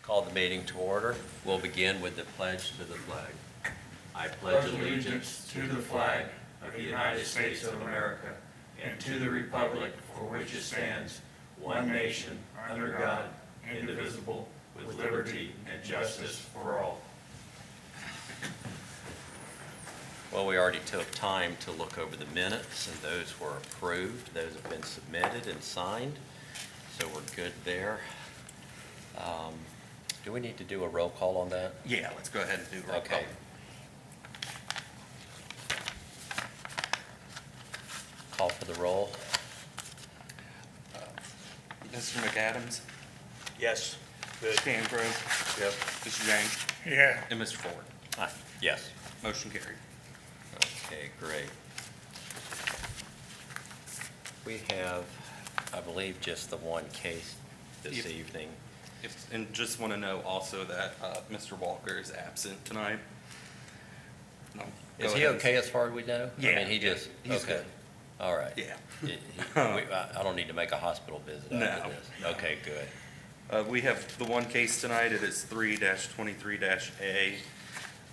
Call the meeting to order. We'll begin with the pledge to the flag. I pledge allegiance to the flag of the United States of America and to the republic for which it stands, one nation, under God, indivisible, with liberty and justice for all. Well, we already took time to look over the minutes, and those were approved. Those have been submitted and signed, so we're good there. Do we need to do a roll call on that? Yeah, let's go ahead and do roll call. Okay. Call for the roll. Mr. McAdams, Yes. Good. Stangrove, Yep. Mr. Yang, Yeah. and Mr. Ford. Aye. Yes. Motion carried. Okay, great. We have, I believe, just the one case this Yep. evening. And just want to know also that Mr. Walker is absent tonight. No, go Is he ahead. okay as far as we know? I Yeah, mean, he yeah, just, he's okay. good. All right. Yeah. I don't need to make a hospital visit after No. this. Okay, good. We have the one case tonight. It is 3-23-A,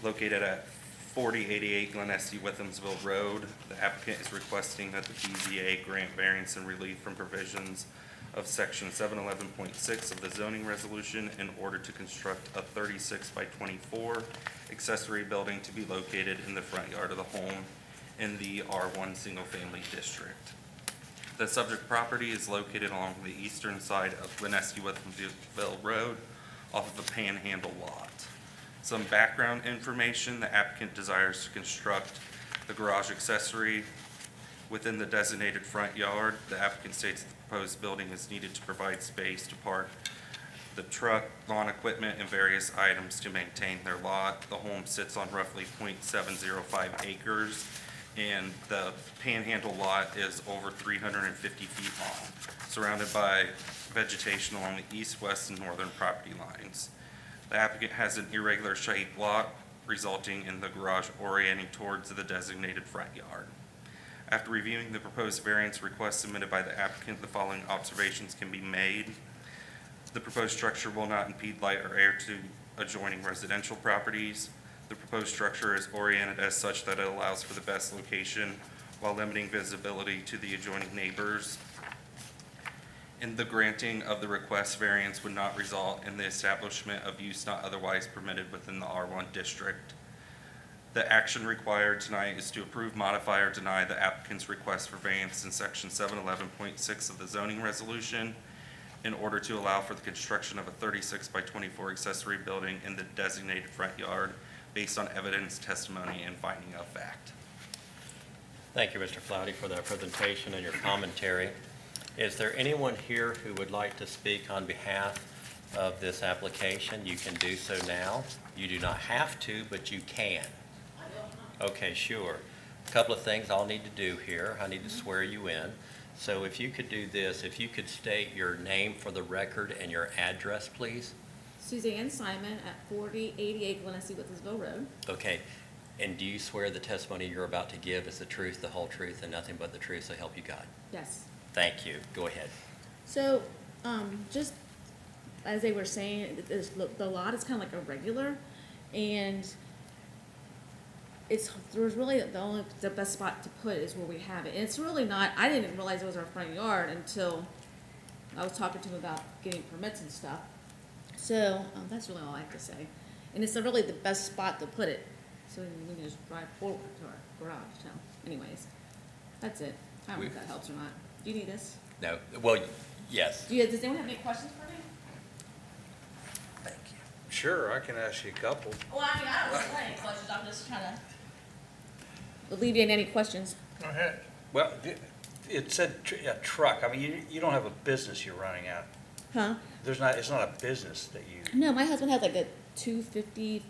located at 4088 Glen Estee Withamsville Road. The applicant is requesting that the BZA grant variance and relief from provisions of section 711.6 of the zoning resolution in order to construct a 36 by 24 accessory building to be located in the front yard of the home in the R1 Single Family District. The subject property is located along the eastern side of Glen Estee Withamsville Road off of a panhandle lot. Some background information: the applicant desires to construct the garage accessory within the designated front yard. The applicant states the proposed building is needed to provide space to park the truck, lawn equipment, and various items to maintain their lot. The home sits on roughly 0.705 acres, and the panhandle lot is over 350 feet long, surrounded by vegetation along the east, west, and northern property lines. The applicant has an irregular shaped lot, resulting in the garage orienting towards the designated front yard. After reviewing the proposed variance request submitted by the applicant, the following observations can be made. The proposed structure will not impede light or air to adjoining residential properties. The proposed structure is oriented as such that it allows for the best location while limiting visibility to the adjoining neighbors. And the granting of the request variance would not result in the establishment of use not otherwise permitted within the R1 district. The action required tonight is to approve, modify, or deny the applicant's request for variance in section 711.6 of the zoning resolution in order to allow for the construction of a 36 by 24 accessory building in the designated front yard based on evidence, testimony, and finding of fact. Thank you, Mr. Flouty, for that presentation and your commentary. Is there anyone here who would like to speak on behalf of this application? You can do so now. You do not have to, but you can. Okay, sure. A couple of things I'll need to do here. I need to swear you in. So if you could do this, if you could state your name for the record and your address, please. Suzanne Simon at 4088 Glen Estee Withamsville Road. Okay. And do you swear the testimony you're about to give is the truth, the whole truth, and nothing but the truth, so help you God? Yes. Thank you. Go ahead. So, just as they were saying, the lot is kind of like irregular, and there's really the best spot to put is where we have it. And it's really not. I didn't realize it was our front yard until I was talking to him about getting permits and stuff. So that's really all I have to say. And it's really the best spot to put it, so we can just drive forward to our garage. So, anyways, that's it. I don't know if that helps or not. Do you need this? No. Well, yes. Does anyone have any questions for me? Thank you. Sure, I can ask you a couple. Well, I mean, I don't have any questions. I'm just trying to alleviate any questions. Go ahead. Well, it said a truck. I mean, you don't have a business you're running out. Huh? It's not a business that you. No, my husband has like a 250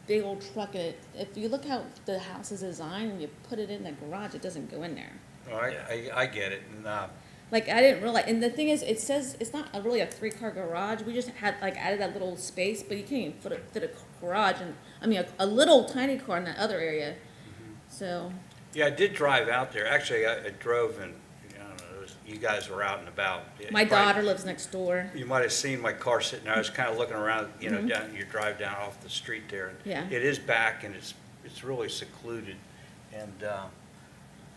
big old truck. And if you look how the house is designed, when you put it in the garage, it doesn't go in there. All right, I get it. And, Like, I didn't realize, and the thing is, it says it's not really a 3-car garage. We just had added that little space, but you can't even fit a garage, and I mean a little tiny car in that other area. So yeah, I did drive out there. Actually, I drove and I don't know, it was you guys were out and about. My daughter lives next door. You might have seen my car sitting there. I was kind of looking around, you know, down, you drive down off the street there. And Yeah. It is back and it's really secluded. And,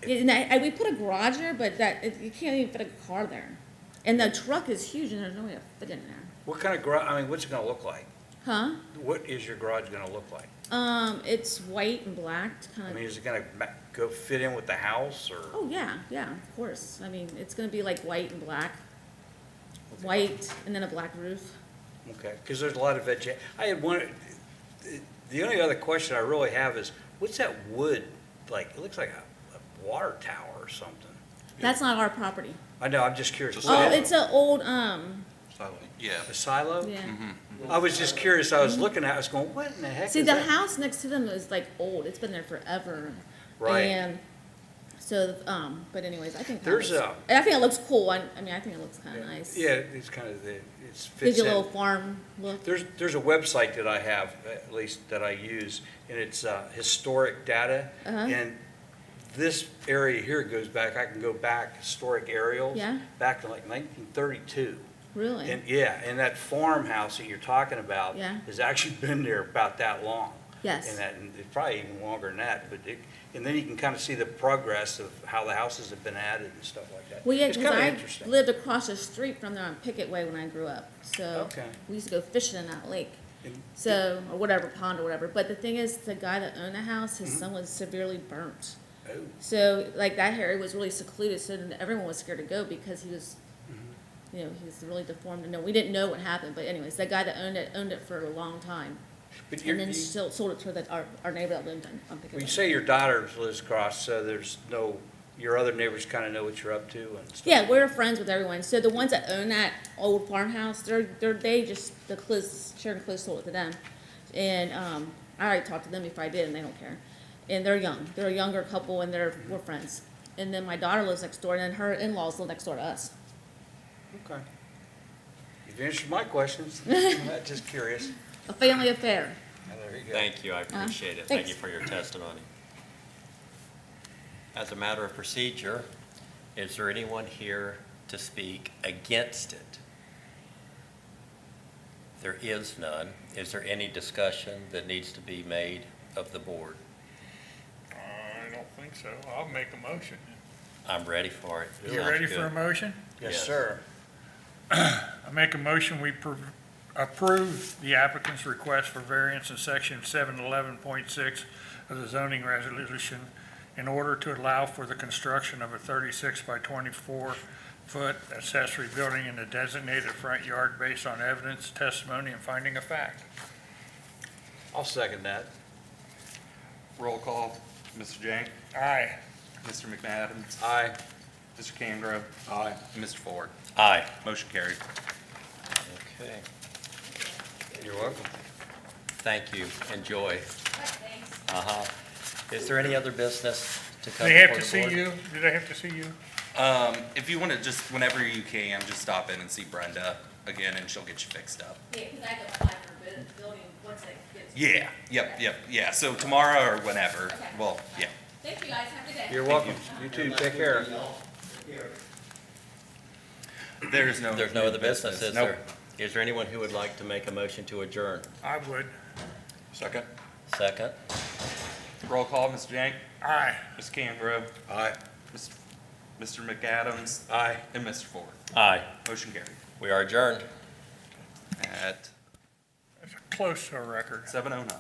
We put a garage there, but you can't even fit a car there. And the truck is huge and there's no way to fit in there. what kind of garage, I mean, what's it gonna look like? Huh? What is your garage gonna look like? It's white and black, I kind mean, of. is it gonna go fit in with the house or? Oh, yeah, of course. I mean, it's gonna be like white and black. White and then a black roof. Okay, because there's a lot of I had one, the only other question I really have is, what's that wood, like, it looks like a water tower or something. That's not our property. I know, I'm just curious. Oh, it's an old, Yeah. A silo? yeah. I was just curious, I was looking at it, I was going, what in the heck See, is the that? house next to them is like old. It's been there forever. Right. And so, but anyways, I think There's and I think it looks cool. I mean, I think it looks kind of nice. Yeah, it's kind of, it Gives fits you a little in. farm look. There's a website that I have, at least that I use, and it's historic data. Uh-huh. And this area here goes back, I can go back, historic aerials. Yeah. Back to like 1932. Really? And, yeah, and that farmhouse that you're talking about. Yeah. Has actually been there about that long. Yes. And it's probably even longer than that, but and then you can kind of see the progress of how the houses have been added and stuff like that. Well, yeah, It's because kind of I interesting. lived across the street from there on Pickett Way when I grew up. So Okay. we used to go fishing in that lake. And- So, or whatever, pond or whatever. But the thing is, the guy that owned the house, his son was severely burnt. Oh, So, like, that area was really secluded, so then everyone was scared to go because he was, you know, he was really deformed. And no, we didn't know what happened, but anyways, that guy that owned it for a long time. But And then you sold it to our neighbor that lived on Pickett Well, you Way. say your daughter lives across, so there's no, your other neighbors kind of know what you're up to and stuff? Yeah, we're friends with everyone. So the ones that own that old farmhouse, they just, Sharon Cliff sold it to them. And, I already talked to them if I did, and they don't care. And they're young. They're a younger couple, and we're friends. And then my daughter lives next door, and then her in-laws live next door to us. Okay. You've answered my questions. I'm just curious. A family affair. There you go. Thank you, I appreciate it. Thank you thanks. for your testimony. As a matter of procedure, is there anyone here to speak against it? There is none. Is there any discussion that needs to be made of the board? I don't think so. I'll make a motion. I'm ready for it. You Sounds ready for good. a motion? Yes, Yes. sir. I make a motion, we approve the applicant's request for variance in section 711.6 of the zoning resolution in order to allow for the construction of a 36 by 24-foot accessory building in the designated front yard based on evidence, testimony, and finding of fact. I'll second that. Roll call, Mr. Jank, Aye. Mr. McAdams, Aye. Mr. Cangrove. Aye. And Mr. Ford. Aye. Motion carried. Okay. You're welcome. Thank you. Enjoy. Uh-huh. Is there any other business to come They have before to the see board? you? Do they have to see you? If you want to just, whenever you can, just stop in and see Brenda again, and she'll get you fixed up. Yeah, because I have to apply for building once it gets. Yeah, yeah. So tomorrow or whenever, Okay. well, yeah. Thank you, guys. Have a good day. You're welcome. You too. Take care. There's no other business, is Nope. there? Is there anyone who would like to make a motion to adjourn? I would. Second. Second? Roll call, Mr. Jank, Aye. Mr. Cangrove, Aye. Mr. McAdams, Aye. and Mr. Ford. Aye. Motion carried We are adjourned. at It's close to a record. 7:09.